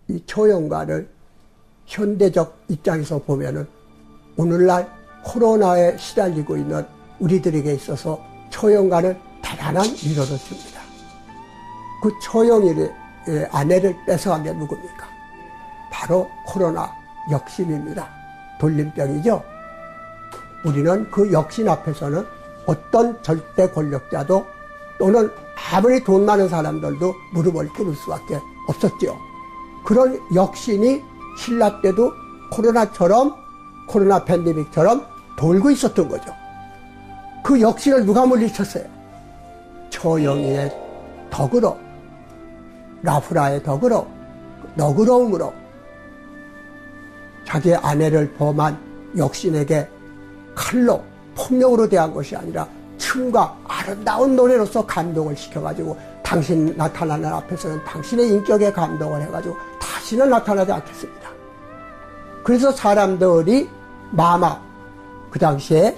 이 초연가를 현대적 입장에서 보면은 오늘날 코로나에 시달리고 있는 우리들에게 있어서 초연가는 대단한 위로를 줍니다. 그 초연의 아내를 뺏어간 게 누굽니까? 바로 코로나 역신입니다. 돌림병이죠. 우리는 그 역신 앞에서는 어떤 절대 권력자도 또는 아무리 돈 많은 사람들도 무릎을 꿇을 수밖에 없었죠. 그런 역신이 신라 때도 코로나처럼 코로나 팬데믹처럼 돌고 있었던 거죠. 그 역신을 누가 물리쳤어요? 초영이의 덕으로, 라프라의 덕으로, 너그러움으로 자기의 아내를 범한 역신에게 칼로 폭력으로 대한 것이 아니라 춤과 아름다운 노래로서 감동을 시켜가지고 당신 나타나는 앞에서는 당신의 인격에 감동을 해가지고 다시는 나타나지 않겠습니다. 그래서 사람들이 마마 그 당시에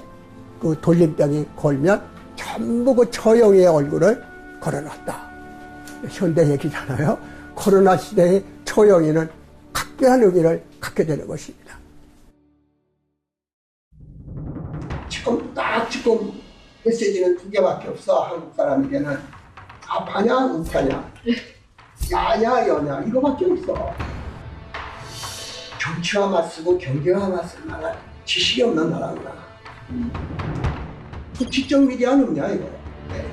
그 돌림병이 걸면 전부 그 처형의 얼굴을 걸어놨다. 현대 얘기잖아요. 코로나 시대의 초영이는 각별한 의미를 갖게 되는 것입니다. 지금 메시지는 두 개밖에 없어. 한국 사람에게는 아파냐 우파냐 야냐 여냐 이거밖에 없어. 정치와 맞서고 경제와 맞설 만한 지식이 없는 나라구나. 국지적 미디어는 없냐 이거. 네.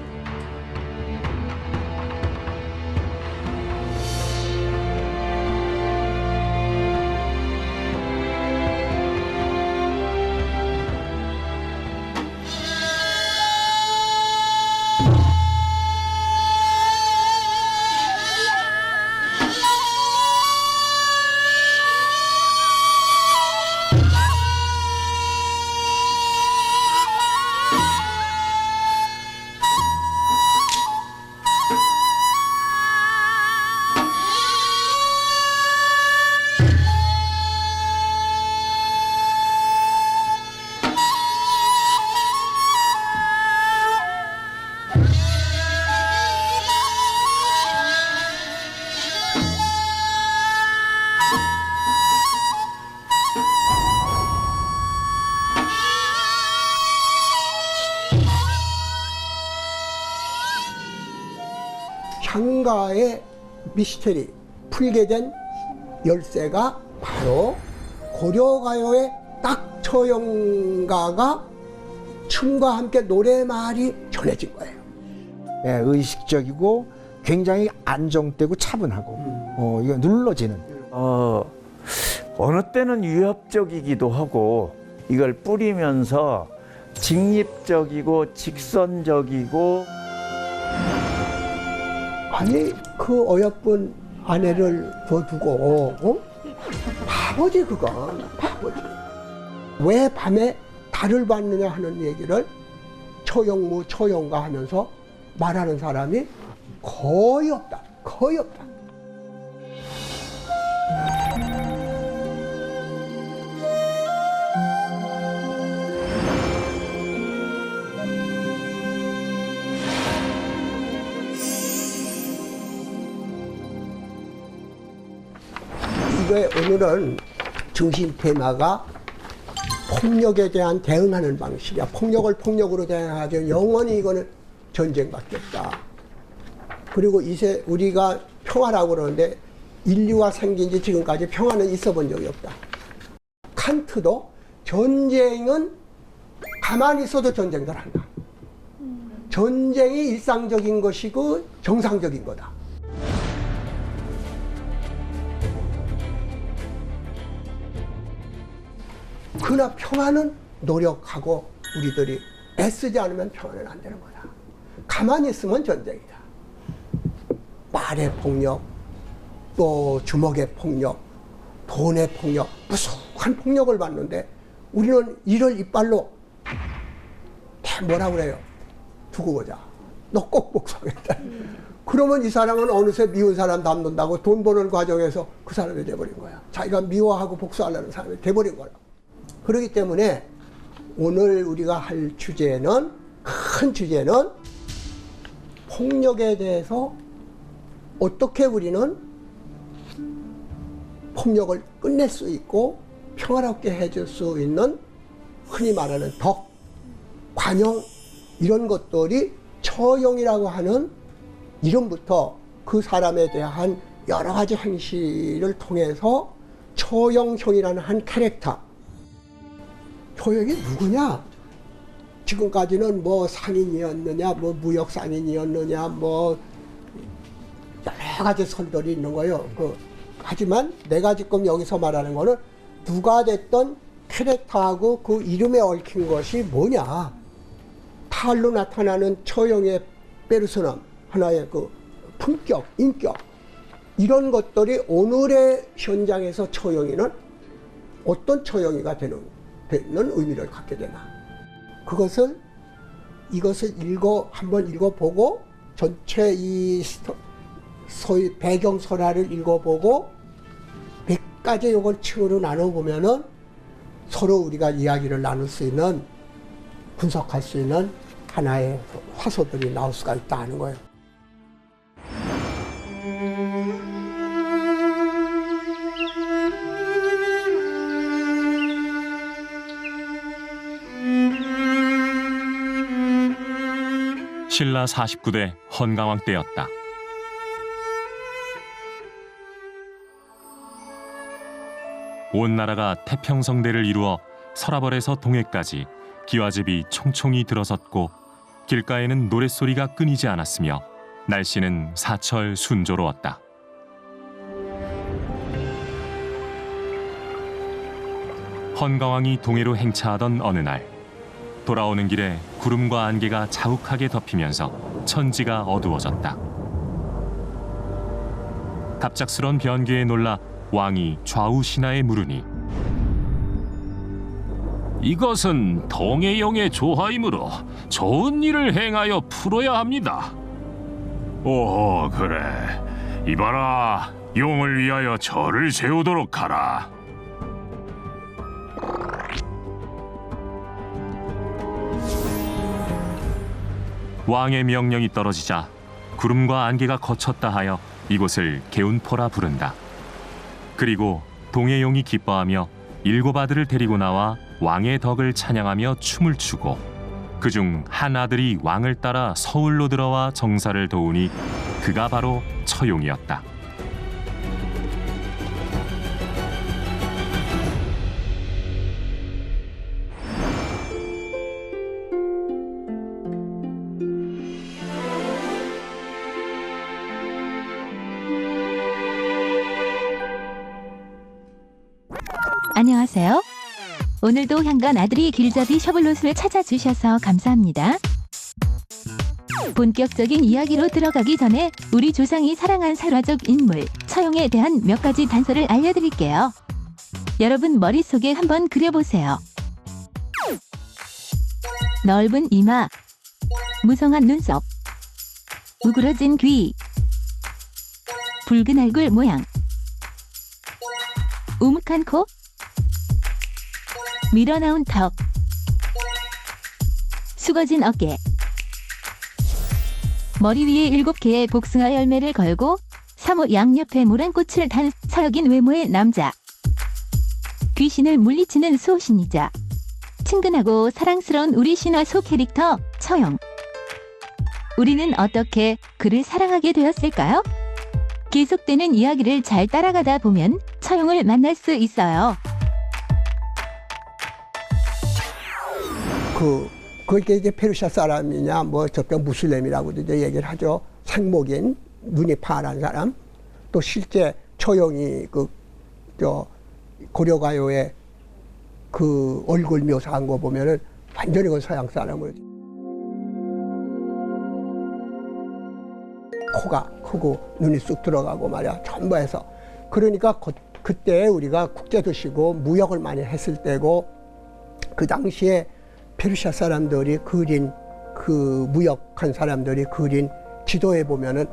향가의 미스터리, 풀게 된 열쇠가 바로 고려가요의 딱 초연가가 춤과 함께 노래말이 전해진 거예요. 예, 의식적이고 굉장히 안정되고 차분하고 이거 눌러지는. 어느 때는 위협적이기도 하고 이걸 뿌리면서 직립적이고 직선적이고. 아니 그 어여쁜 아내를 둬두고 바보지 그건 바보지. 왜 밤에 달을 봤느냐 하는 얘기를 초영무 초영가 하면서 말하는 사람이 거의 없다. 거의 없다. 이거의 오늘은 중심 테마가 폭력에 대한 대응하는 방식이야. 폭력을 폭력으로 대응하죠. 영원히 이거는 전쟁밖에 없다. 그리고 이제 우리가 평화라고 그러는데 인류가 생긴 지 지금까지 평화는 있어 본 적이 없다. 칸트도 전쟁은 가만히 있어도 전쟁들 한다. 전쟁이 일상적인 것이고 정상적인 거다. 그러나 평화는 노력하고 우리들이 애쓰지 않으면 평화는 안 되는 거다. 가만히 있으면 전쟁이다. 말의 폭력, 또 주먹의 폭력, 돈의 폭력, 무수한 폭력을 받는데 우리는 이를 이빨로 다 뭐라 그래요? 두고 보자. 너 꼭 복수하겠다. 그러면 이 사람은 어느새 미운 사람 담는다고 돈 버는 과정에서 그 사람이 돼버린 거야. 자기가 미워하고 복수하려는 사람이 돼버린 거야. 그렇기 때문에 오늘 우리가 할 주제는, 큰 주제는 폭력에 대해서 어떻게 우리는 폭력을 끝낼 수 있고 평화롭게 해줄 수 있는 흔히 말하는 덕, 관용 이런 것들이 처용이라고 하는 이름부터 그 사람에 대한 여러 가지 행실을 통해서 처용형이라는 한 캐릭터. 처용이 누구냐? 지금까지는 뭐 상인이었느냐, 뭐 무역 상인이었느냐, 뭐 여러 가지 설들이 있는 거예요. 하지만 내가 지금 여기서 말하는 거는 누가 됐던 캐릭터하고 그 이름에 얽힌 것이 뭐냐. 탈로 나타나는 처형의 페르소나, 하나의 그 품격, 인격 이런 것들이 오늘의 현장에서 처형이는 어떤 처형이가 되는 의미를 갖게 되나. 이것을 한번 읽어보고 전체 이 소위 배경설화를 읽어보고 몇 가지 요걸 층으로 나눠보면은 서로 우리가 이야기를 나눌 수 있는, 분석할 수 있는 하나의 화소들이 나올 수가 있다는 거예요. 신라 49대 헌강왕 때였다. 온 나라가 태평성대를 이루어 서라벌에서 동해까지 기와집이 총총히 들어섰고 길가에는 노랫소리가 끊이지 않았으며 날씨는 사철 순조로웠다. 헌강왕이 동해로 행차하던 어느 날 돌아오는 길에 구름과 안개가 자욱하게 덮이면서 천지가 어두워졌다. 갑작스런 변기에 놀라 왕이 좌우 신하에 물으니 이것은 동해용의 조하이므로 좋은 일을 행하여 풀어야 합니다. 오, 그래. 이봐라, 용을 위하여 절을 세우도록 하라. 왕의 명령이 떨어지자 구름과 안개가 거쳤다 하여 이곳을 개운포라 부른다. 그리고 동해용이 기뻐하며 7 아들을 데리고 나와 왕의 덕을 찬양하며 춤을 추고 그중 한 아들이 왕을 따라 서울로 들어와 정사를 도우니 그가 바로 처용이었다. 안녕하세요. 오늘도 향간 아들이 길잡이 셔블롯을 찾아주셔서 감사합니다. 본격적인 이야기로 들어가기 전에 우리 조상이 사랑한 살화적 인물 처용에 대한 몇 가지 단서를 알려드릴게요. 여러분 머릿속에 한번 그려보세요. 넓은 이마, 무성한 눈썹, 우그러진 귀, 붉은 얼굴 모양, 우묵한 코, 밀어나온 턱, 수거진 어깨, 머리 위에 7개의 복숭아 열매를 걸고 사모 양옆에 모란 꽃을 단 서역인 외모의 남자, 귀신을 물리치는 소신이자 친근하고 사랑스러운 우리 신화 소 캐릭터 처용. 우리는 어떻게 그를 사랑하게 되었을까요? 계속되는 이야기를 잘 따라가다 보면 처용을 만날 수 있어요. 그게 이제 페르시아 사람이냐, 뭐 저쪽 무슬림이라고도 이제 얘기를 하죠. 생목인, 눈이 파란 사람. 또 실제 처용이 고려가요의 그 얼굴 묘사한 거 보면은 완전히 그 서양 사람을. 코가 크고 눈이 쑥 들어가고 말이야. 전부 해서. 그러니까 그때 우리가 국제도시고 무역을 많이 했을 때고 그 당시에 페르시아 사람들이 그린 그 무역한 사람들이 그린 지도에 보면은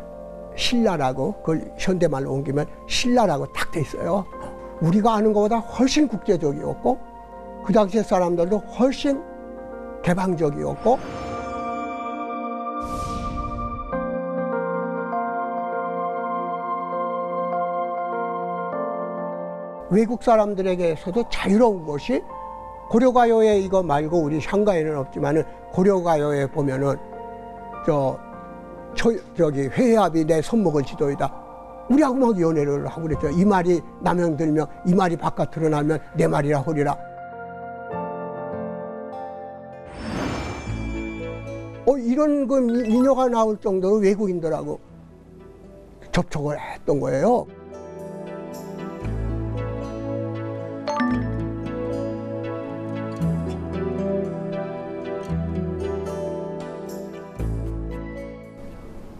신라라고 그걸 현대말로 옮기면 신라라고 딱 돼 있어요. 우리가 아는 것보다 훨씬 국제적이었고 그 당시에 사람들도 훨씬 개방적이었고 외국 사람들에게서도 자유로운 것이 고려가요에 이거 말고 우리 향가에는 없지만은 고려가요에 보면은 저기 회합이 내 손목을 지도이다. 우리하고 막 연애를 하고 그랬죠. 이 말이 남용 들면 이 말이 바깥으로 나면 내 말이라 하리라. 이런 그 민요가 나올 정도로 외국인들하고 접촉을 했던 거예요.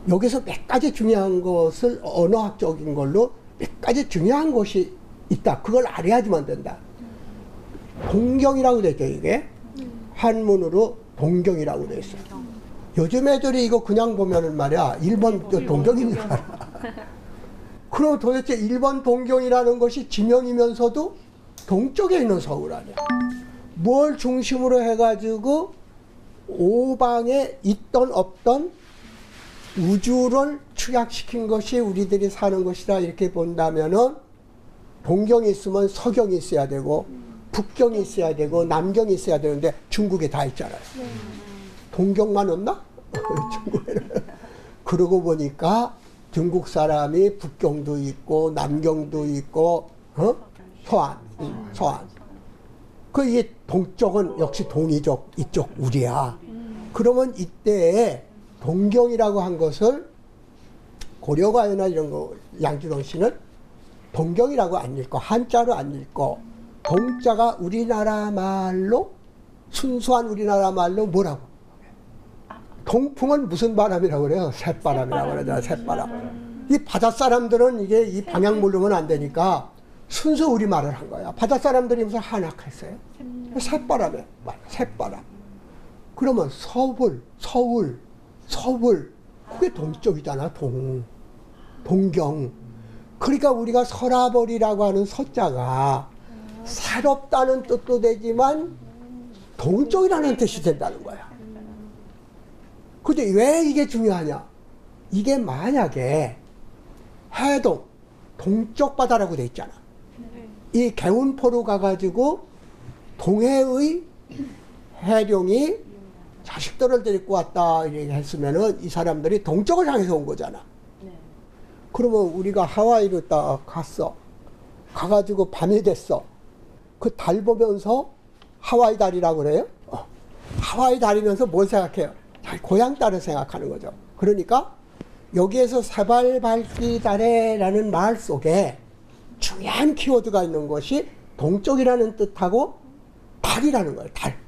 여기서 몇 가지 중요한 것을 언어학적인 걸로 몇 가지 중요한 것이 있다. 그걸 알아야지만 된다. 동경이라고 돼 있죠, 이게. 한문으로 동경이라고 돼 있어요. 요즘 애들이 이거 그냥 보면은 말이야, 1번 동경인 줄 알아. 그럼 도대체 1번 동경이라는 것이 지명이면서도 동쪽에 있는 서울 아니야. 뭘 중심으로 해가지고 오방에 있던 없던 우주를 축약시킨 것이 우리들이 사는 것이다 이렇게 본다면은 동경이 있으면 서경이 있어야 되고 북경이 있어야 되고 남경이 있어야 되는데 중국에 다 있잖아요. 동경만 없나? 중국에는. 그러고 보니까 중국 사람이 북경도 있고 남경도 있고 서안. 그 이 동쪽은 역시 동이족 이쪽 우리야. 그러면 이때에 동경이라고 한 것을 고려가요나 이런 거 양준홍 씨는 동경이라고 안 읽고 한자로 안 읽고 동자가 우리나라 말로 순수한 우리나라 말로 뭐라고? 동풍은 무슨 바람이라고 그래요? 새바람이라고 그러잖아요. 새바람. 이 바다 사람들은 이게 이 방향 모르면 안 되니까 순수 우리말을 한 거야. 바다 사람들이 무슨 한약했어요? 새바람에 말, 새바람. 그러면 서울 그게 동쪽이잖아. 동경. 그러니까 우리가 서라버리라고 하는 서자가 새롭다는 뜻도 되지만 동쪽이라는 뜻이 된다는 거야. 근데 왜 이게 중요하냐? 이게 만약에 해동, 동쪽 바다라고 돼 있잖아. 이 개운포로 가가지고 동해의 해룡이 자식들을 데리고 왔다 이렇게 했으면은 이 사람들이 동쪽을 향해서 온 거잖아. 그러면 우리가 하와이로 딱 갔어. 가가지고 밤이 됐어. 그 달 보면서 하와이 달이라고 그래요? 하와이 달이면서 뭘 생각해요? 고향 달을 생각하는 거죠. 그러니까 여기에서 세발 밝기 달에라는 말 속에 중요한 키워드가 있는 것이 동쪽이라는 뜻하고 달이라는 거예요. 달.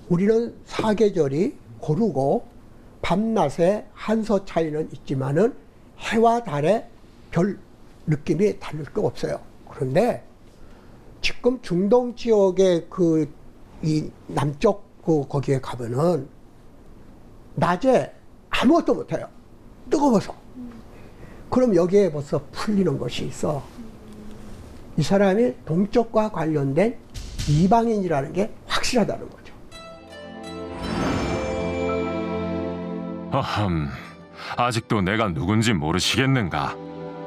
우리는 사계절이 고르고 밤낮의 한서 차이는 있지만은 해와 달의 별 느낌이 다를 거 없어요. 그런데 지금 중동 지역의 이 남쪽 거기에 가면은 낮에 아무것도 못해요. 뜨거워서. 그럼 여기에 벌써 풀리는 것이 있어. 이 사람이 동쪽과 관련된 이방인이라는 게 확실하다는 거죠. 아직도 내가 누군지 모르시겠는가?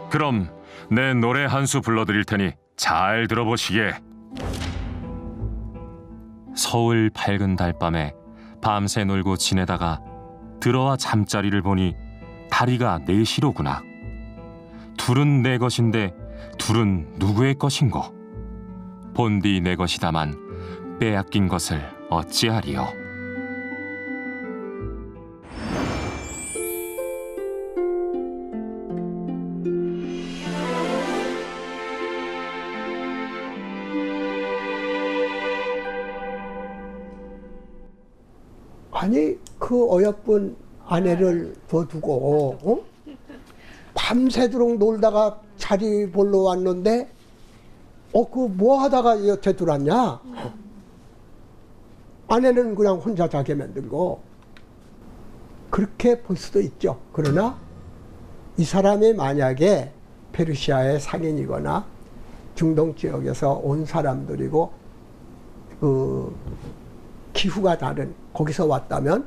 그럼 내 노래 한 수 불러드릴 테니 잘 들어보시게. 서울 밝은 달밤에 밤새 놀고 지내다가 들어와 잠자리를 보니 다리가 넷이로구나. 둘은 내 것인데 둘은 누구의 것인고? 본디 내 것이다만 빼앗긴 것을 어찌하리요? 아니 그 어여쁜 아내를 둬두고 밤새도록 놀다가 자리 보러 왔는데 그 뭐 하다가 여태 들어왔냐? 아내는 그냥 혼자 자게 만들고 그렇게 볼 수도 있죠. 그러나 이 사람이 만약에 페르시아의 상인이거나 중동 지역에서 온 사람들이고 기후가 다른 거기서 왔다면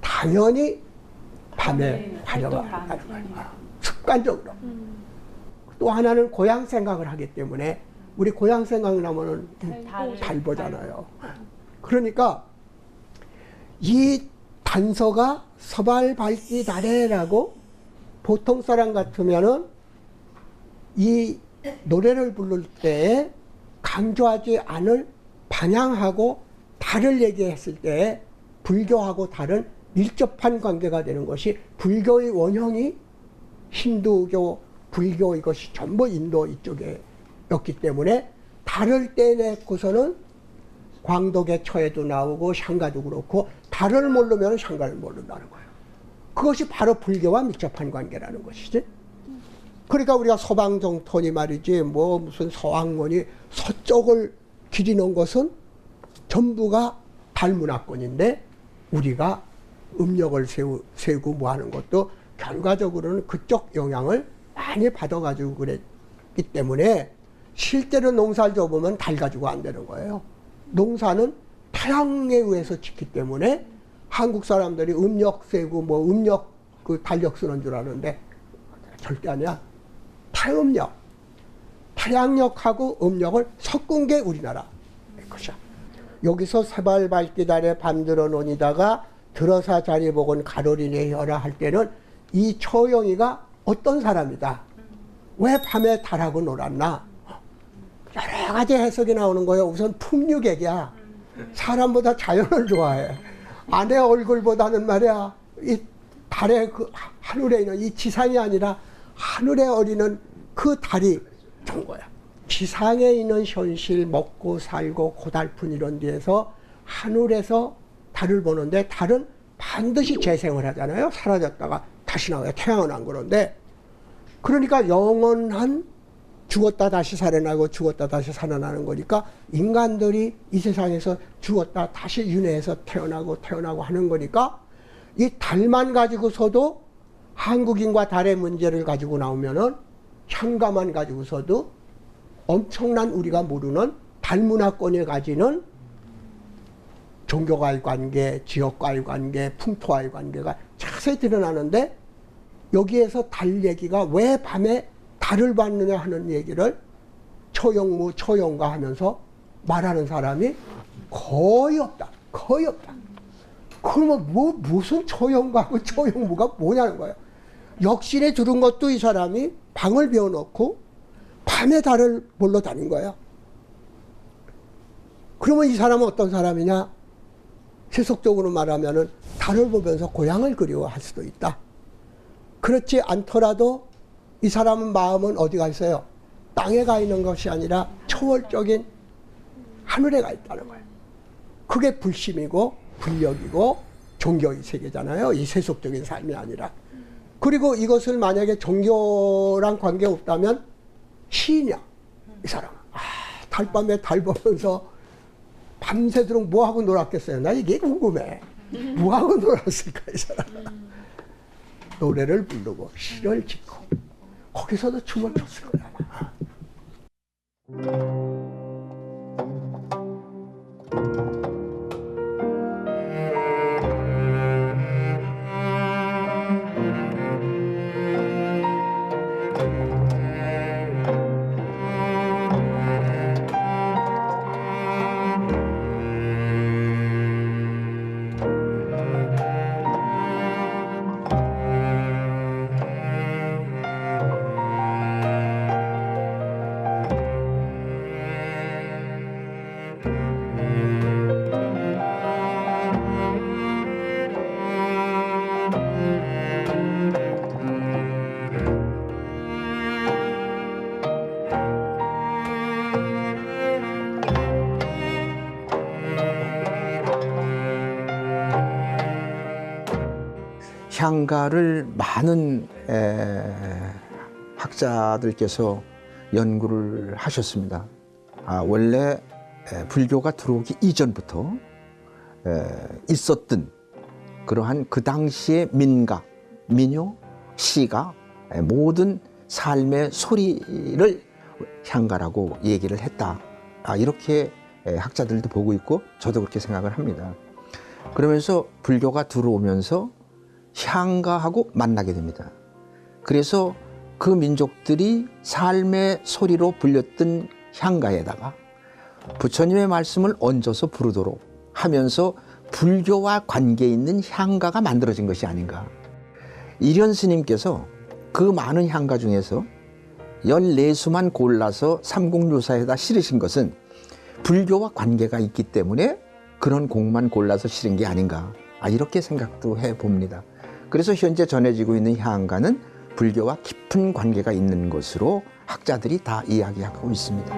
당연히 밤에 화려가 습관적으로. 또 하나는 고향 생각을 하기 때문에 우리 고향 생각나면은 달보잖아요. 그러니까 이 단서가 서발 밝기 달에라고 보통 사람 같으면은 이 노래를 부를 때 강조하지 않을 반향하고 달을 얘기했을 때 불교하고 달은 밀접한 관계가 되는 것이 불교의 원형이 힌두교, 불교 이것이 전부 인도 이쪽에였기 때문에 달을 떼내고서는 광덕의 처에도 나오고 샹가도 그렇고 달을 모르면 샹가를 모른다는 거예요. 그것이 바로 불교와 밀접한 관계라는 것이지. 그러니까 우리가 서방정토니 말이지 뭐 무슨 서왕문이 서쪽을 기리는 것은 전부가 달문화권인데 우리가 음력을 세우고 뭐 하는 것도 결과적으로는 그쪽 영향을 많이 받아가지고 그랬기 때문에 실제로 농사를 져보면 달 가지고 안 되는 거예요. 농사는 태양에 의해서 짓기 때문에 한국 사람들이 음력 세고 뭐 음력 그 달력 쓰는 줄 아는데 절대 아니야. 태음력, 태양력하고 음력을 섞은 게 우리나라 것이야. 여기서 세발 밝기 달에 밤들어 논이다가 들어사 자리 복은 가로리네 혀라 할 때는 이 처영이가 어떤 사람이다. 왜 밤에 달하고 놀았나. 여러 가지 해석이 나오는 거예요. 우선 풍류객이야. 사람보다 자연을 좋아해. 아내 얼굴보다는 말이야. 이 달에 그 하늘에 있는 이 지상이 아니라 하늘에 어리는 그 달이 좋은 거야. 지상에 있는 현실 먹고 살고 고달픈 이런 데에서 하늘에서 달을 보는데 달은 반드시 재생을 하잖아요. 사라졌다가 다시 나와요. 태양은 안 그런데. 그러니까 영원한 죽었다 다시 살아나고 죽었다 다시 살아나는 거니까 인간들이 이 세상에서 죽었다 다시 윤회해서 태어나고 하는 거니까 이 달만 가지고서도 한국인과 달의 문제를 가지고 나오면은 향가만 가지고서도 엄청난 우리가 모르는 달문화권이 가지는 종교와의 관계, 지역과의 관계, 풍토와의 관계가 자세히 드러나는데 여기에서 달 얘기가 왜 밤에 달을 봤느냐 하는 얘기를 처영무, 처영가 하면서 말하는 사람이 거의 없다. 거의 없다. 그러면 무슨 처영가하고 처영무가 뭐냐는 거예요. 역실에 들은 것도 이 사람이 방을 비워놓고 밤에 달을 보러 다닌 거예요. 그러면 이 사람은 어떤 사람이냐? 세속적으로 말하면은 달을 보면서 고향을 그리워할 수도 있다. 그렇지 않더라도 이 사람은 마음은 어디가 있어요? 땅에 가 있는 것이 아니라 초월적인 하늘에 가 있다는 거예요. 그게 불심이고 불력이고 종교의 세계잖아요. 이 세속적인 삶이 아니라. 그리고 이것을 만약에 종교랑 관계없다면 시인이야. 이 사람은. 달밤에 달 보면서 밤새도록 뭐하고 놀았겠어요? 나 이게 궁금해. 뭐하고 놀았을까 이 사람은. 노래를 부르고 시를 짓고 거기서도 춤을 췄을 거야. 향가를 많은 학자들께서 연구를 하셨습니다. 원래 불교가 들어오기 이전부터 있었던 그러한 그 당시의 민가, 민요, 시가 모든 삶의 소리를 향가라고 얘기를 했다. 이렇게 학자들도 보고 있고 저도 그렇게 생각을 합니다. 그러면서 불교가 들어오면서 향가하고 만나게 됩니다. 그래서 그 민족들이 삶의 소리로 불렸던 향가에다가 부처님의 말씀을 얹어서 부르도록 하면서 불교와 관계 있는 향가가 만들어진 것이 아닌가. 일현 스님께서 그 많은 향가 중에서 14수만 골라서 삼국유사에다 실으신 것은 불교와 관계가 있기 때문에 그런 곡만 골라서 실은 게 아닌가. 이렇게 생각도 해봅니다. 그래서 현재 전해지고 있는 향가는 불교와 깊은 관계가 있는 것으로 학자들이 다 이야기하고 있습니다.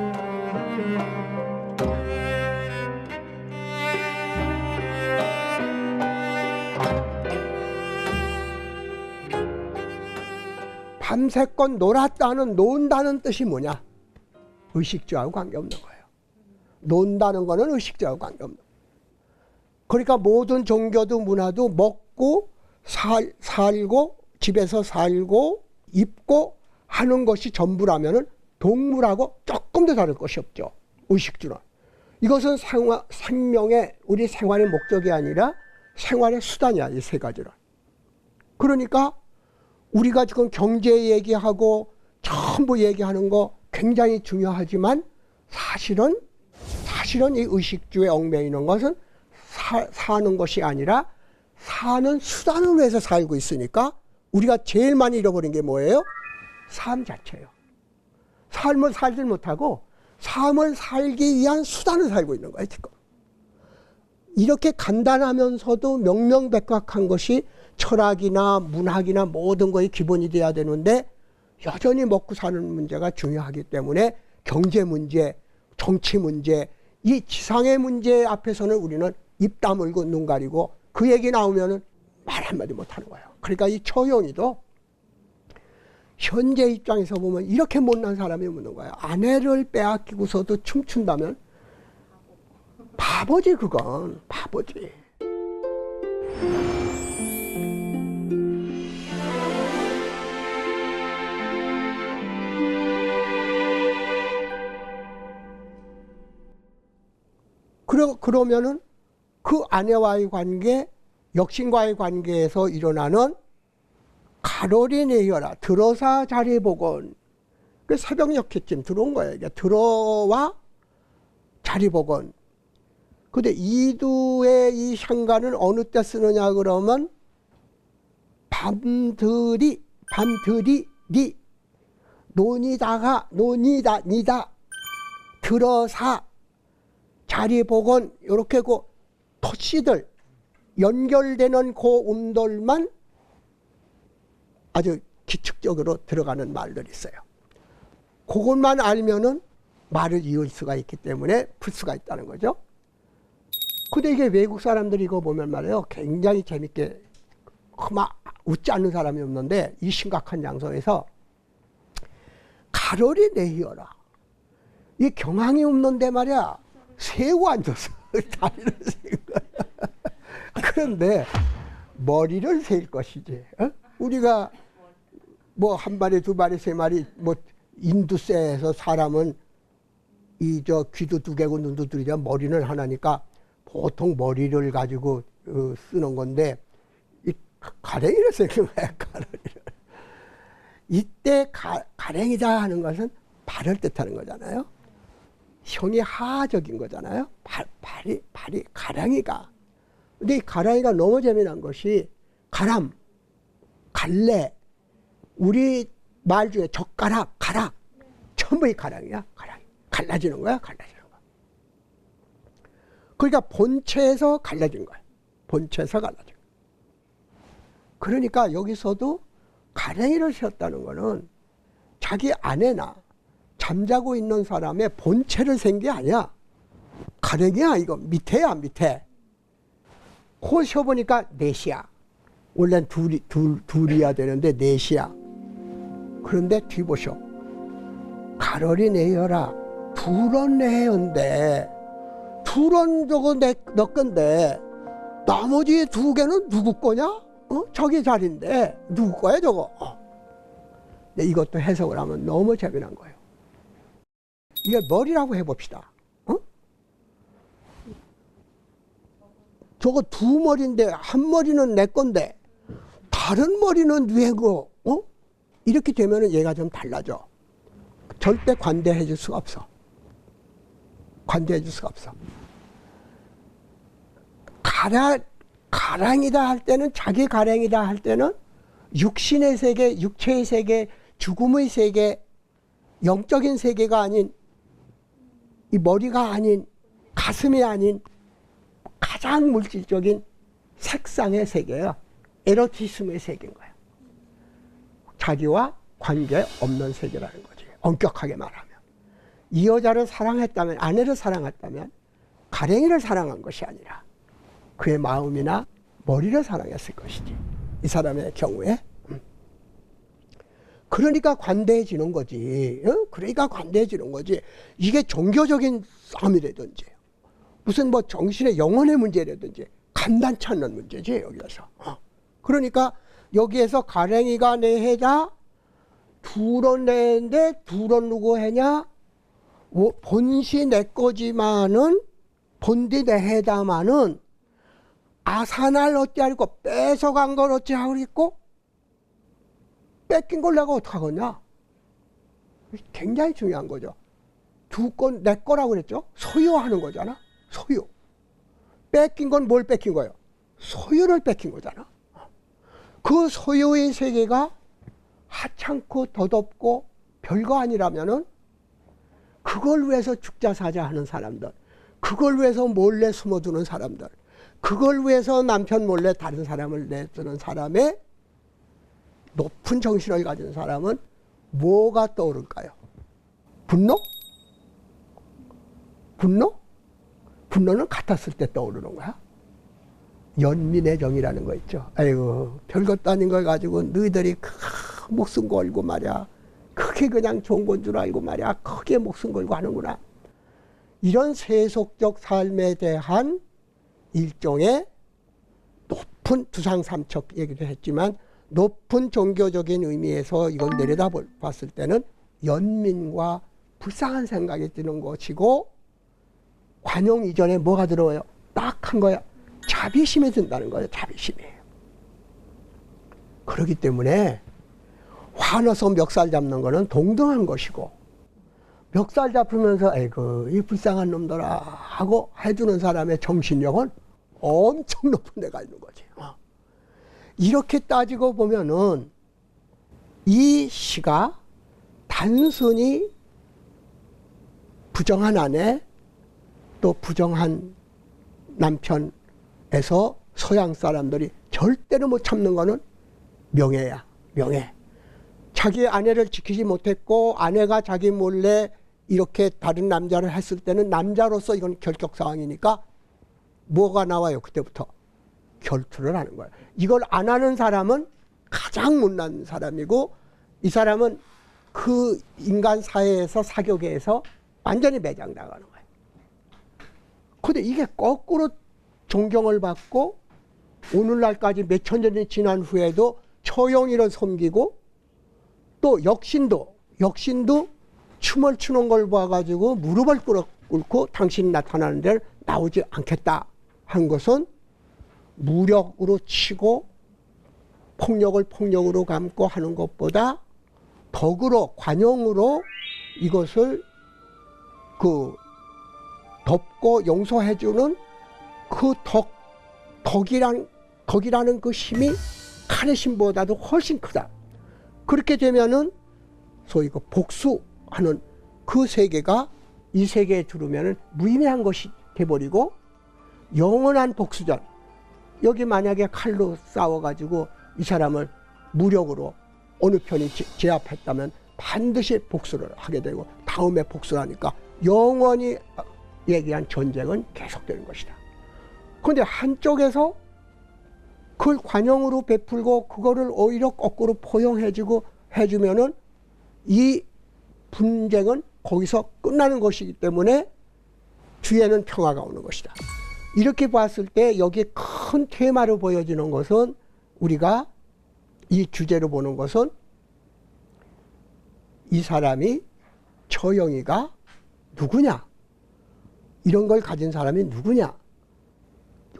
밤새껏 놀았다는 논다는 뜻이 뭐냐? 의식주하고 관계없는 거예요. 논다는 거는 의식주하고 관계없는 거예요. 그러니까 모든 종교도 문화도 먹고 살고 집에서 살고 입고 하는 것이 전부라면은 동물하고 조금도 다를 것이 없죠. 의식주는. 이것은 생명의 우리 생활의 목적이 아니라 생활의 수단이야. 이 세 가지는. 그러니까 우리가 지금 경제 얘기하고 전부 얘기하는 거 굉장히 중요하지만 사실은 이 의식주에 얽매이는 것은 사는 것이 아니라 사는 수단을 위해서 살고 있으니까 우리가 제일 많이 잃어버린 게 뭐예요? 삶 자체예요. 삶을 살지 못하고 삶을 살기 위한 수단을 살고 있는 거예요, 지금. 이렇게 간단하면서도 명명백백한 것이 철학이나 문학이나 모든 것이 기본이 돼야 되는데 여전히 먹고 사는 문제가 중요하기 때문에 경제 문제, 정치 문제, 이 지상의 문제 앞에서는 우리는 입 다물고 눈 가리고 그 얘기 나오면은 말 한마디 못하는 거예요. 그러니까 이 처용이도 현재 입장에서 보면 이렇게 못난 사람이 없는 거예요. 아내를 빼앗기고서도 춤춘다면 바보지, 그건 바보지. 그러면은 그 아내와의 관계, 역신과의 관계에서 일어나는 가로리 내여라, 들어사 자리복원. 그 새벽녘쯤 들어온 거예요. 이게 들어와 자리복원. 근데 이두의 이 향가는 어느 때 쓰느냐 그러면 밤들이 니 논이다가 논이다 니다 들어사 자리복원 이렇게 그 토씨들 연결되는 그 음들만 아주 기축적으로 들어가는 말들이 있어요. 그것만 알면은 말을 이을 수가 있기 때문에 풀 수가 있다는 거죠. 근데 이게 외국 사람들이 이거 보면 말이에요. 굉장히 재밌게 막 웃지 않는 사람이 없는데 이 심각한 장소에서 가로리 내히어라. 이 경황이 없는데 말이야. 새우 앉아서 다리를 세운 거야. 그런데 머리를 세일 것이지. 어? 우리가 뭐 한 마리, 두 마리, 세 마리 뭐 인두세에서 사람은 이 저 귀도 두 개고 눈도 두 개고 머리는 하나니까 보통 머리를 가지고 쓰는 건데 이 가랭이를 쓰는 거야, 가랭이를. 이때 가랭이다 하는 것은 발을 뜻하는 거잖아요. 형이 하적인 거잖아요. 발이 가랑이가. 근데 이 가랑이가 너무 재미난 것이 가람, 갈래, 우리 말 중에 젓가락, 가락, 전부 이 가랑이야. 가랑이. 갈라지는 거야, 갈라지는 거야. 그러니까 본체에서 갈라진 거야. 본체에서 갈라진 거야. 그러니까 여기서도 가랭이를 세웠다는 거는 자기 아내나 잠자고 있는 사람의 본체를 센 게 아니야. 가랭이야, 이거. 밑에야, 밑에. 코 쉬어보니까 넷이야. 원래는 둘이야 되는데 넷이야. 그런데 뒤보셔. 가로리 내여라. 둘은 내연데, 둘은 저거 너 건데, 나머지 두 개는 누구 거냐? 저기 자리인데, 누구 거야, 저거? 근데 이것도 해석을 하면 너무 재미난 거예요. 이게 머리라고 해봅시다. 저거 두 머리인데 한 머리는 내 건데 다른 머리는 누구? 이렇게 되면은 얘가 좀 달라져. 절대 관대해 줄 수가 없어. 관대해 줄 수가 없어. 가량이다 할 때는, 자기 가량이다 할 때는 육신의 세계, 육체의 세계, 죽음의 세계, 영적인 세계가 아닌, 이 머리가 아닌, 가슴이 아닌 가장 물질적인 색상의 세계예요. 에로티즘의 세계인 거예요. 자기와 관계 없는 세계라는 거지. 엄격하게 말하면. 이 여자를 사랑했다면, 아내를 사랑했다면 가랭이를 사랑한 것이 아니라 그의 마음이나 머리를 사랑했을 것이지. 이 사람의 경우에. 그러니까 관대해지는 거지. 그러니까 관대해지는 거지. 이게 종교적인 싸움이라든지 무슨 뭐 정신의 영혼의 문제라든지 간단치 않는 문제지 여기서. 그러니까 여기에서 가랭이가 내 해자, 둘은 내인데 둘은 누구 해냐? 본시 내 거지만은 본디 내 해다마는 아사날 어찌하리고 뺏어간 걸 어찌하리고 뺏긴 걸 내가 어떡하겠냐? 굉장히 중요한 거죠. 두 건 내 거라고 그랬죠? 소유하는 거잖아. 소유. 뺏긴 건 뭘 뺏긴 거예요? 소유를 뺏긴 거잖아. 그 소유의 세계가 하찮고 더덥고 별거 아니라면은 그걸 위해서 죽자 사자 하는 사람들, 그걸 위해서 몰래 숨어두는 사람들, 그걸 위해서 남편 몰래 다른 사람을 내두는 사람의 높은 정신을 가진 사람은 뭐가 떠오를까요? 분노? 분노? 분노는 같았을 때 떠오르는 거야. 연민의 정이라는 거 있죠. 아이고, 별것도 아닌 걸 가지고 너희들이 목숨 걸고 말이야. 크게 그냥 좋은 건 줄 알고 말이야. 크게 목숨 걸고 하는구나. 이런 세속적 삶에 대한 일종의 높은 두상삼척 얘기도 했지만 높은 종교적인 의미에서 이걸 내려다 봤을 때는 연민과 불쌍한 생각이 드는 것이고, 관용 이전에 뭐가 들어와요? 딱 한 거야. 자비심이 든다는 거예요. 자비심이. 그렇기 때문에 화나서 멱살 잡는 거는 동등한 것이고, 멱살 잡으면서 아이고 이 불쌍한 놈들아 하고 해주는 사람의 정신력은 엄청 높은 데가 있는 거지. 이렇게 따지고 보면은 이 시가 단순히 부정한 아내 또 부정한 남편에서 서양 사람들이 절대로 못 참는 거는 명예야. 명예. 자기 아내를 지키지 못했고 아내가 자기 몰래 이렇게 다른 남자를 했을 때는 남자로서 이건 결격 상황이니까 뭐가 나와요? 그때부터 결투를 하는 거야. 이걸 안 하는 사람은 가장 못난 사람이고, 이 사람은 그 인간 사회에서 사교계에서 완전히 매장당하는 거야. 근데 이게 거꾸로 존경을 받고 오늘날까지 몇천 년이 지난 후에도 처용이를 섬기고, 또 역신도 춤을 추는 걸 봐가지고 무릎을 꿇고 당신이 나타나는 데를 나오지 않겠다 한 것은 무력으로 치고 폭력을 폭력으로 감고 하는 것보다 덕으로, 관용으로 이것을 덮고 용서해주는 그 덕이라는 그 힘이 칼의 힘보다도 훨씬 크다. 그렇게 되면은 소위 그 복수하는 그 세계가 이 세계에 들어오면은 무의미한 것이 돼버리고, 영원한 복수전. 여기 만약에 칼로 싸워가지고 이 사람을 무력으로 어느 편이 제압했다면 반드시 복수를 하게 되고, 다음에 복수를 하니까 영원히 얘기한 전쟁은 계속되는 것이다. 그런데 한쪽에서 그걸 관용으로 베풀고 그거를 오히려 거꾸로 포용해주고 해주면은 이 분쟁은 거기서 끝나는 것이기 때문에 뒤에는 평화가 오는 것이다. 이렇게 봤을 때 여기 큰 테마로 보여지는 것은, 우리가 이 주제로 보는 것은 이 사람이, 처영이가 누구냐, 이런 걸 가진 사람이 누구냐,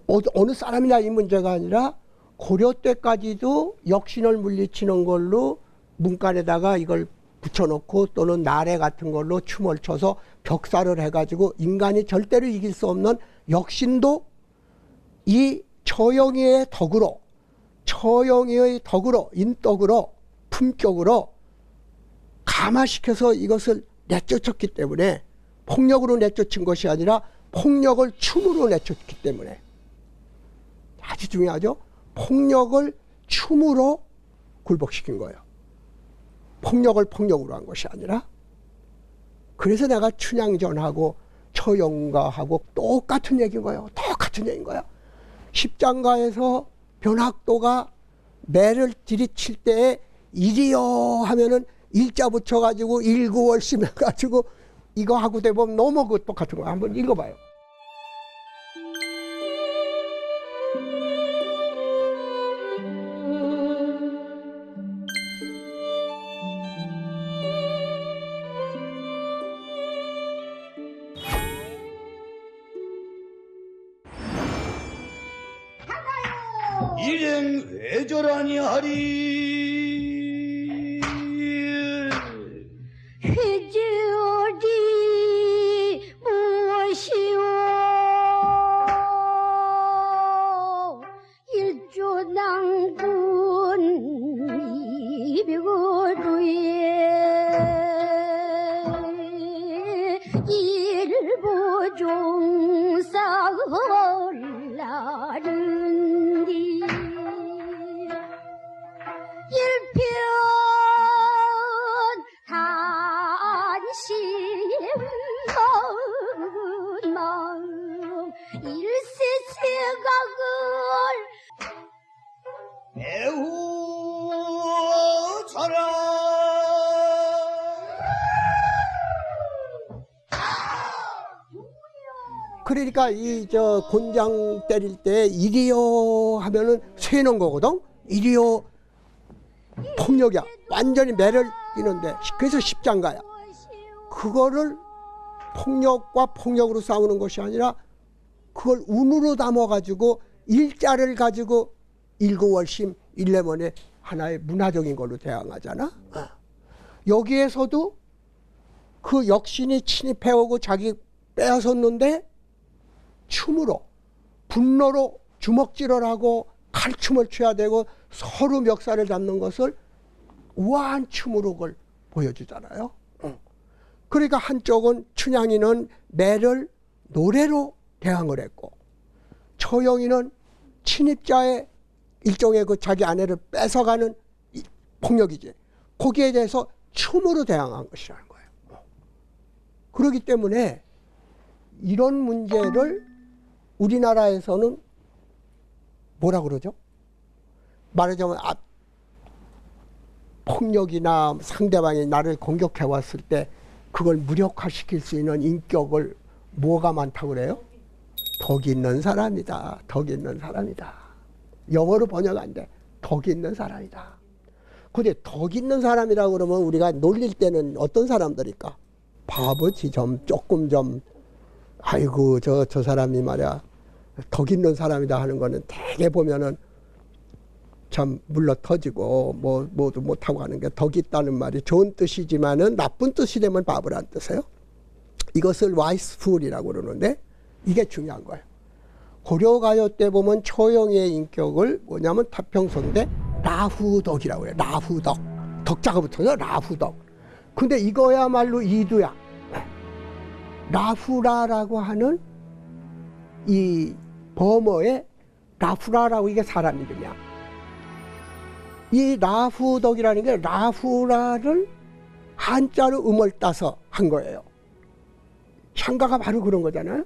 어느 사람이냐 이 문제가 아니라 고려 때까지도 역신을 물리치는 걸로 문간에다가 이걸 붙여놓고 또는 나래 같은 걸로 춤을 춰서 벽살을 해가지고 인간이 절대로 이길 수 없는 역신도 이 처형이의 덕으로, 처형이의 덕으로, 인덕으로, 품격으로 감화시켜서 이것을 내쫓았기 때문에, 폭력으로 내쫓은 것이 아니라 폭력을 춤으로 내쫓기 때문에, 아주 중요하죠. 폭력을 춤으로 굴복시킨 거예요. 폭력을 폭력으로 한 것이 아니라. 그래서 내가 춘향전하고 처형가하고 똑같은 얘기인 거예요. 똑같은 얘기인 거예요. 십장가에서 변학도가 매를 들이칠 때에 일이여 하면은 일자 붙여가지고 일구월심 해가지고 이거 하고 되면 너무 그 똑같은 거 한번 읽어봐요. 일행 왜 저러니 하리 회절이 무엇이오 일조낭군 이백오두에 일보종사을라른디 일편 단심 마음 일세세각을 매우 잘하 그러니까 이 저 곤장 때릴 때 이리요 하면은 세는 거거든. 이리요 폭력이야. 완전히 매를 뛰는데, 그래서 십장가야. 그거를 폭력과 폭력으로 싸우는 것이 아니라 그걸 운으로 담아가지고 일자를 가지고 일구월심 일레mon에 하나의 문화적인 걸로 대항하잖아. 여기에서도 그 역신이 침입해오고 자기 빼앗았는데 춤으로, 분노로 주먹질을 하고 칼춤을 춰야 되고 서로 멱살을 잡는 것을 우아한 춤으로 그걸 보여주잖아요. 그러니까 한쪽은 춘향이는 매를 노래로 대항을 했고, 처형이는 침입자의 일종의 그 자기 아내를 뺏어가는 폭력이지. 거기에 대해서 춤으로 대항한 것이라는 거예요. 그렇기 때문에 이런 문제를 우리나라에서는 뭐라 그러죠? 말하자면 폭력이나 상대방이 나를 공격해 왔을 때 그걸 무력화시킬 수 있는 인격을 뭐가 많다고 그래요? 덕 있는 사람이다. 덕 있는 사람이다. 영어로 번역 안 돼. 덕 있는 사람이다. 근데 덕 있는 사람이라고 그러면 우리가 놀릴 때는 어떤 사람들일까? 바보지 좀, 조금 좀, 아이고 저 사람이 말이야 덕 있는 사람이다 하는 거는 대개 보면은 참 물러 터지고 뭐도 못하고 하는 게, 덕 있다는 말이 좋은 뜻이지만은 나쁜 뜻이 되면 바보란 뜻이에요. 이것을 와이스풀이라고 그러는데 이게 중요한 거예요. 고려가요 때 보면 처형의 인격을 뭐냐면 타평소인데 라후덕이라고 해요. 라후덕. 덕자가 붙어서 라후덕. 근데 이거야말로 이두야. 라후라라고 하는 이 범어의 라후라라고, 이게 사람 이름이야. 이 라후덕이라는 게 라후라를 한자로 음을 따서 한 거예요. 향가가 바로 그런 거잖아요.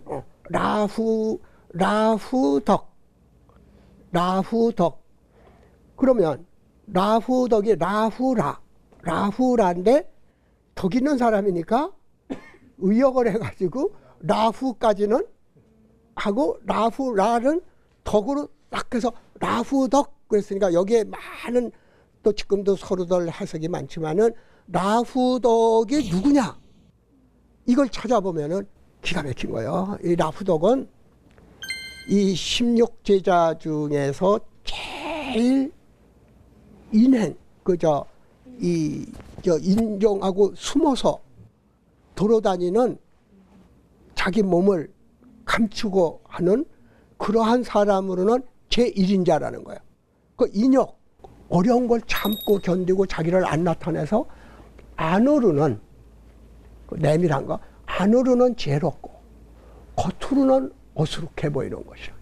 라후덕. 그러면 라후덕이 라후라인데 덕 있는 사람이니까 의역을 해가지고 라후까지는 하고 라후라는 덕으로 딱 해서 라후덕 그랬으니까 여기에 많은 또 지금도 서로들 해석이 많지만은 라후덕이 누구냐 이걸 찾아보면은 기가 막힌 거예요. 이 라후덕은 이 16제자 중에서 제일 인행 인정하고 숨어서 돌아다니는 자기 몸을 감추고 하는 그러한 사람으로는 제1인자라는 거예요. 그 인욕, 어려운 걸 참고 견디고 자기를 안 나타내서 안으로는 내밀한 거, 안으로는 죄롭고 겉으로는 어수룩해 보이는 것이라.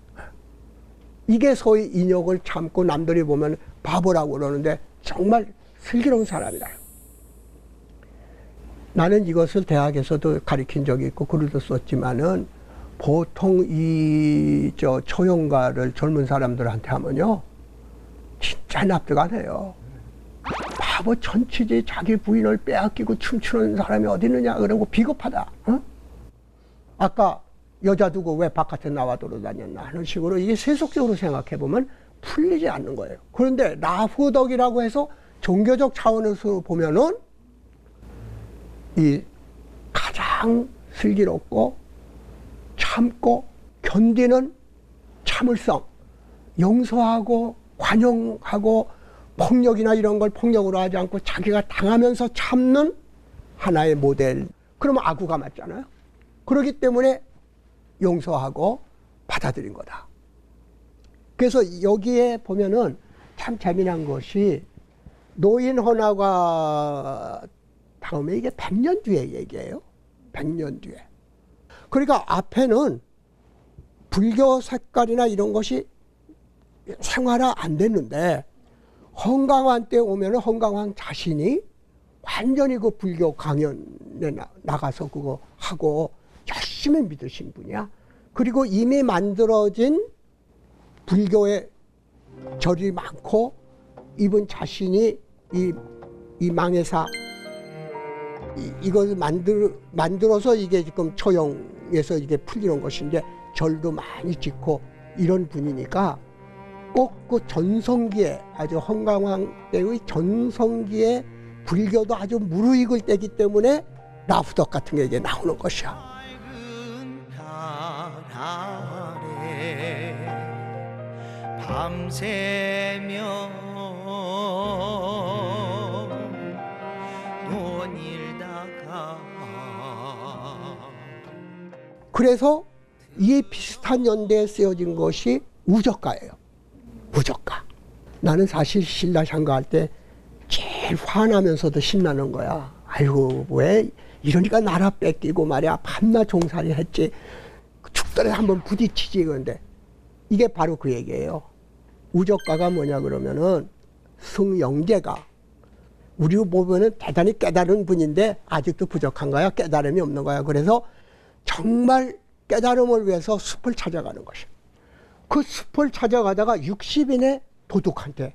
이게 소위 인욕을 참고 남들이 보면 바보라고 그러는데 정말 슬기로운 사람이다. 나는 이것을 대학에서도 가르친 적이 있고 글도 썼지만은 보통 초용가를 젊은 사람들한테 하면요 진짜 납득 안 해요. 바보 천치지 자기 부인을 빼앗기고 춤추는 사람이 어디 있느냐 그러고 비겁하다. 어? 아까 여자 두고 왜 바깥에 나와 돌아다녔나 하는 식으로 이게 세속적으로 생각해 보면 풀리지 않는 거예요. 그런데 라후덕이라고 해서 종교적 차원에서 보면은 이 가장 슬기롭고 참고 견디는 참을성, 용서하고 관용하고 폭력이나 이런 걸 폭력으로 하지 않고 자기가 당하면서 참는 하나의 모델. 그러면 아구가 맞잖아요. 그렇기 때문에 용서하고 받아들인 거다. 그래서 여기에 보면은 참 재미난 것이 노인 헌화가 다음에 이게 100년 뒤에 얘기예요. 100년 뒤에. 그러니까 앞에는 불교 색깔이나 이런 것이 생활화 안 됐는데 헌강환 때 오면은 헌강환 자신이 완전히 그 불교 강연에 나가서 그거 하고 열심히 믿으신 분이야. 그리고 이미 만들어진 불교의 절이 많고 이분 자신이 이 망해사 이걸 만들어서 이게 지금 초용에서 이게 풀리는 것인데 절도 많이 짓고 이런 분이니까 꼭 그 전성기에 아주 헌강황 때의 전성기에 불교도 아주 무르익을 때기 때문에 라후덕 같은 게 이게 나오는 것이야. 밤새며 논일다가 그래서 이 비슷한 연대에 쓰여진 것이 우저가예요. 우저가. 나는 사실 신라샹가 할 때 제일 화나면서도 신나는 거야. 아이고 왜 이러니까 나라 뺏기고 말이야 밤낮 종살이 했지 죽더라도 한번 부딪히지. 그런데 이게 바로 그 얘기예요. 우저가가 뭐냐 그러면은 승영제가 우리 보면은 대단히 깨달은 분인데 아직도 부족한 거야. 깨달음이 없는 거야. 그래서 정말 깨달음을 위해서 숲을 찾아가는 것이야. 그 숲을 찾아가다가 60인의 도둑한테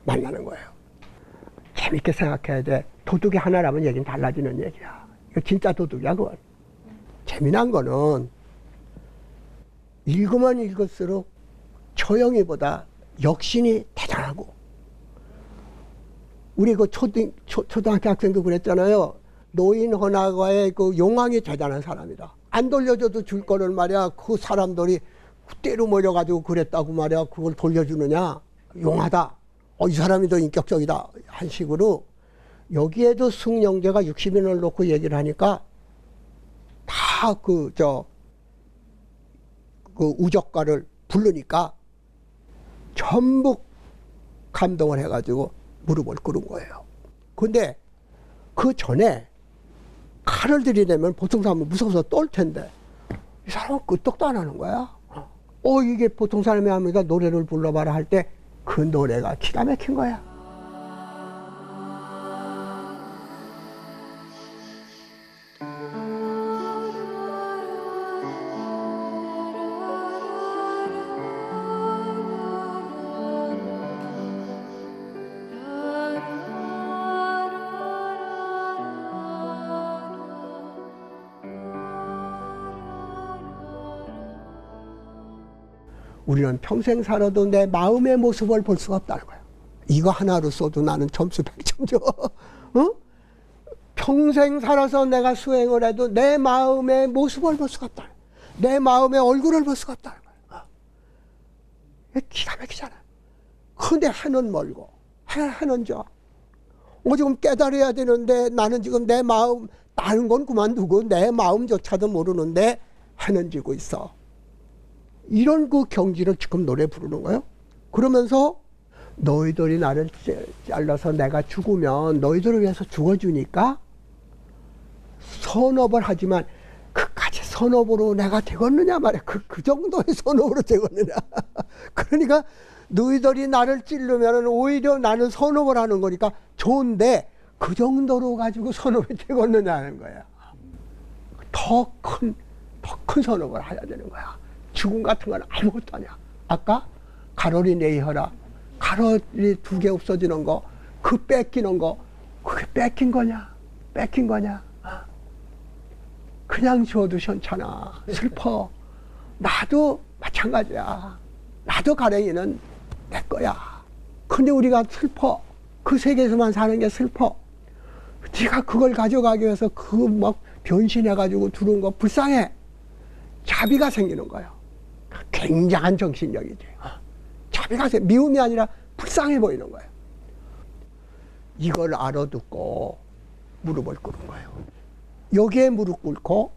만나는 거예요. 재밌게 생각해야 돼. 도둑이 하나라면 얘기는 달라지는 얘기야. 이거 진짜 도둑이야 그건. 재미난 거는 읽으면 읽을수록 초영이보다 역신이 대단하고 우리 그 초등학교 학생도 그랬잖아요. 노인 헌화가의 그 용왕이 대단한 사람이다. 안 돌려줘도 줄 거를 말이야. 그 사람들이 때로 몰려가지고 그랬다고 말이야. 그걸 돌려주느냐. 용하다. 이 사람이 더 인격적이다. 한 식으로 여기에도 승영제가 60인을 놓고 얘기를 하니까 다 그 우적가를 부르니까 전부 감동을 해가지고 무릎을 꿇은 거예요. 근데 그 전에 칼을 들이대면 보통 사람은 무서워서 떨 텐데 이 사람은 끄떡도 안 하는 거야. 이게 보통 사람이 합니다. 노래를 불러봐라 할 때 그 노래가 기가 막힌 거야. 우리는 평생 살아도 내 마음의 모습을 볼 수가 없다는 거야. 이거 하나로 써도 나는 점수 100점 줘. 어? 평생 살아서 내가 수행을 해도 내 마음의 모습을 볼 수가 없다. 내 마음의 얼굴을 볼 수가 없다는 거야. 기가 막히잖아. 근데 해는 멀고 해는 저. 지금 깨달아야 되는데 나는 지금 내 마음, 다른 건 그만두고 내 마음조차도 모르는데 해는 지고 있어. 이런 그 경지를 지금 노래 부르는 거예요. 그러면서 너희들이 나를 잘라서 내가 죽으면 너희들을 위해서 죽어주니까 선업을 하지만 그까지 선업으로 내가 되겠느냐 말이야. 그 정도의 선업으로 되겠느냐. 그러니까 너희들이 나를 찌르면 오히려 나는 선업을 하는 거니까 좋은데 그 정도로 가지고 선업이 되겠느냐 하는 거야. 더 큰 선업을 해야 되는 거야. 죽음 같은 건 아무것도 아니야. 아까 가로리 내이허라. 가로리 2개 없어지는 거, 그 뺏기는 거, 그게 뺏긴 거냐? 뺏긴 거냐? 그냥 줘도 괜찮아. 슬퍼. 나도 마찬가지야. 나도 가랭이는 내 거야. 근데 우리가 슬퍼. 그 세계에서만 사는 게 슬퍼. 네가 그걸 가져가기 위해서 그 막 변신해가지고 들어온 거 불쌍해. 자비가 생기는 거예요. 굉장한 정신력이지. 자비가 미움이 아니라 불쌍해 보이는 거예요. 이걸 알아듣고 무릎을 꿇은 거예요. 여기에 무릎 꿇고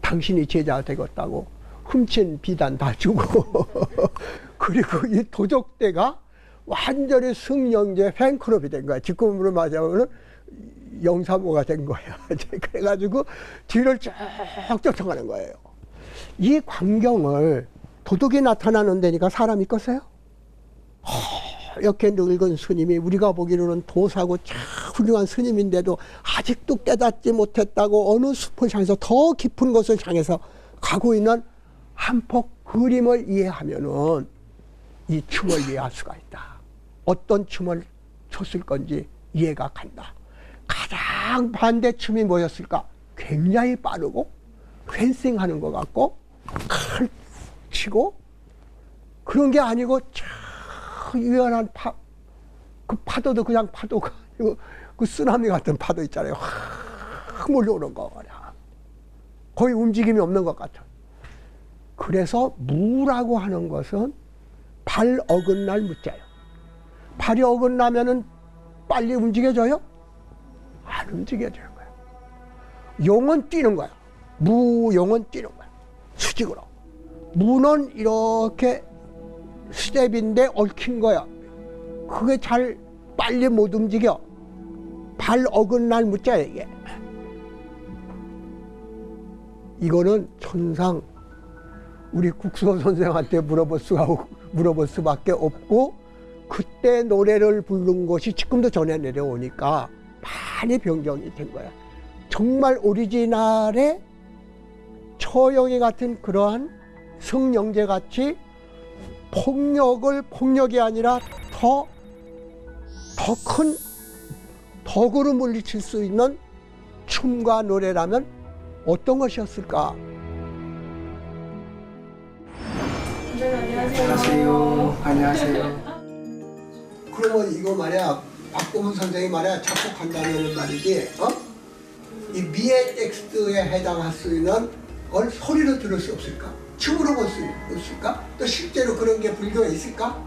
당신이 제자 되겠다고 훔친 비단 다 주고 그리고 이 도적대가 완전히 승영제 팬클럽이 된 거야. 지금으로 말하자면 영사모가 된 거야. 그래가지고 뒤를 쭉 쫓아가는 거예요. 이 광경을 도둑이 나타나는 데니까 사람이 껐어요? 이렇게 늙은 스님이 우리가 보기로는 도사고 참 훌륭한 스님인데도 아직도 깨닫지 못했다고 어느 숲을 향해서 더 깊은 곳을 향해서 가고 있는 한 폭 그림을 이해하면은 이 춤을 이해할 수가 있다. 어떤 춤을 췄을 건지 이해가 간다. 가장 반대 춤이 뭐였을까? 굉장히 빠르고 펜싱 하는 것 같고 칼 치고 그런 게 아니고 참 유연한 그 파도도 그냥 파도가 아니고 그 쓰나미 같은 파도 있잖아요. 확 몰려오는 거 말이야. 거의 움직임이 없는 것 같아. 그래서 무라고 하는 것은 발 어긋날 무자예요. 발이 어긋나면은 빨리 움직여져요? 안 움직여지는 거야. 용은 뛰는 거야. 무용은 뛰는 거야. 수직으로. 무는 이렇게 스텝인데 얽힌 거야. 그게 잘 빨리 못 움직여. 발 어긋날 무자야 이게. 이거는 천상 우리 국소 선생한테 물어볼 수밖에 없고 그때 노래를 부른 것이 지금도 전해 내려오니까 많이 변경이 된 거야. 정말 오리지널의 처영이 같은 그러한 승영제 같이 폭력을 폭력이 아니라 더 큰 덕으로 물리칠 수 있는 춤과 노래라면 어떤 것이었을까? 안녕하세요. 안녕하세요. 그러면 이거 말이야, 박보문 선생이 말이야 작곡한다면 말이지, 이 미의 텍스트에 해당할 수 있는 걸 소리로 들을 수 없을까? 춤으로 볼 수 없을까? 또 실제로 그런 게 불교에 있을까?